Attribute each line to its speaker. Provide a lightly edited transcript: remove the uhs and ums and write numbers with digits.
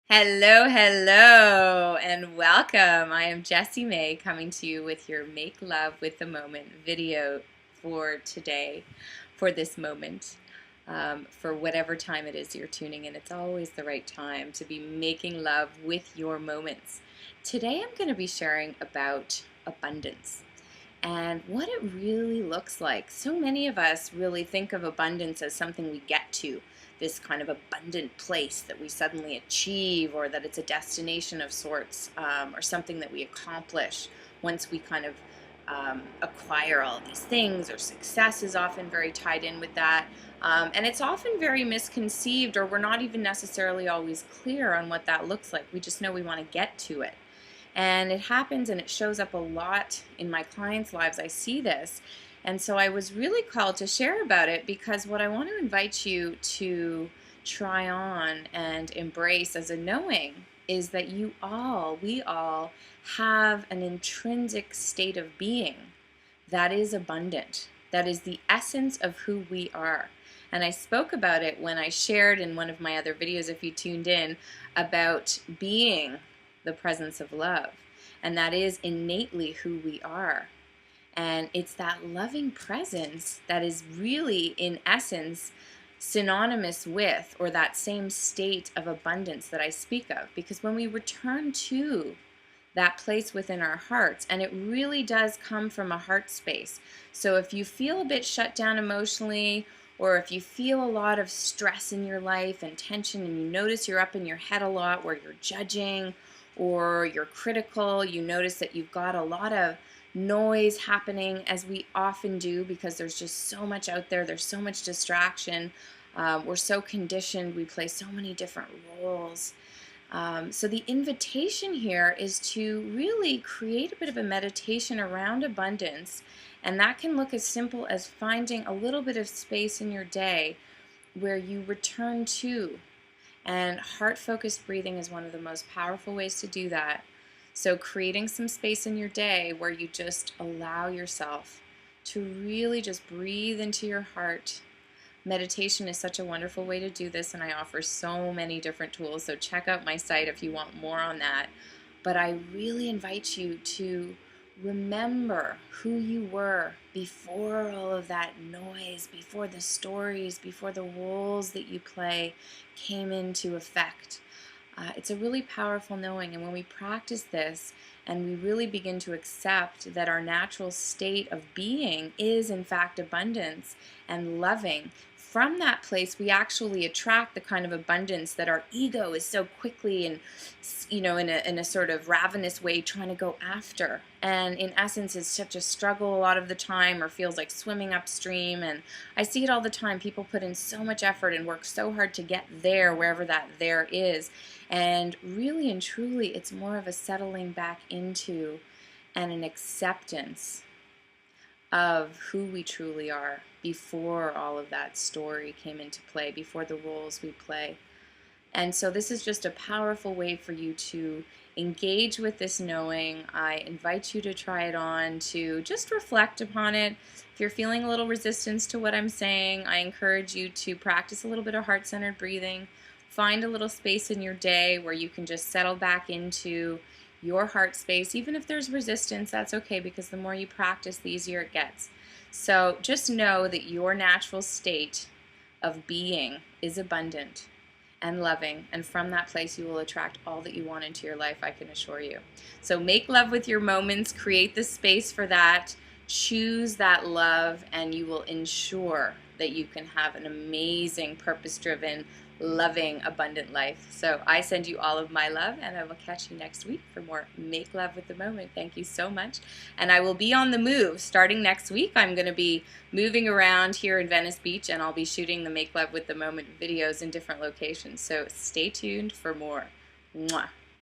Speaker 1: Hello, hello, and welcome. I am Jessie May coming to you with your Make Love with the Moment video for today, for this moment, for whatever time it is you're tuning in. It's always the right time to be making love with your moments. Today I'm going to be sharing about abundance and what it really looks like. So many of us really think of abundance as something we get to, this kind of abundant place that we suddenly achieve, or that it's a destination of sorts, or something that we accomplish once we kind of acquire all these things, or success is often very tied in with that. And it's often very misconceived, or we're not even necessarily always clear on what that looks like. We just know we want to get to it. And it happens and it shows up a lot in my clients' lives. I see this. And so I was really called to share about it, because what I want to invite you to try on and embrace as a knowing is that we all have an intrinsic state of being that is abundant. That is the essence of who we are. And I spoke about it when I shared in one of my other videos, if you tuned in, about being the presence of love. And that is innately who we are. And it's that loving presence that is really, in essence, synonymous with, or that same state of abundance that I speak of. Because when we return to that place within our hearts, and it really does come from a heart space. So if you feel a bit shut down emotionally, or if you feel a lot of stress in your life and tension, and you notice you're up in your head a lot where you're judging, or you're critical, you notice that you've got a lot of noise happening, as we often do, because there's just so much out there, there's so much distraction, we're so conditioned, we play so many different roles. So the invitation here is to really create a bit of a meditation around abundance, and that can look as simple as finding a little bit of space in your day where you return to. And heart-focused breathing is one of the most powerful ways to do that. So creating some space in your day where you just allow yourself to really just breathe into your heart. Meditation is such a wonderful way to do this, and I offer so many different tools. So check out my site if you want more on that. But I really invite you to remember who you were before all of that noise, before the stories, before the roles that you play came into effect. It's a really powerful knowing, and when we practice this and we really begin to accept that our natural state of being is in fact abundance and loving, from that place we actually attract the kind of abundance that our ego is so quickly and, in a sort of ravenous way trying to go after, and in essence is such a struggle a lot of the time, or feels like swimming upstream. And I see it all the time. People put in so much effort and work so hard to get there, wherever that there is, and really and truly it's more of a settling back into and an acceptance of who we truly are before all of that story came into play, before the roles we play. And so this is just a powerful way for you to engage with this knowing. I invite you to try it on, to just reflect upon it. If you're feeling a little resistance to what I'm saying, I encourage you to practice a little bit of heart-centered breathing. Find a little space in your day where you can just settle back into your heart space. Even if there's resistance, that's okay, because the more you practice, the easier it gets. So just know that your natural state of being is abundant and loving, and from that place you will attract all that you want into your life, I can assure you. So make love with your moments, create the space for that, choose that love, and you will ensure that you can have an amazing, purpose-driven, loving, abundant life. So I send you all of my love, and I will catch you next week for more Make Love with the Moment. Thank you so much. And I will be on the move starting next week. I'm going to be moving around here in Venice Beach, and I'll be shooting the Make Love with the Moment videos in different locations. So stay tuned for more. Mwah.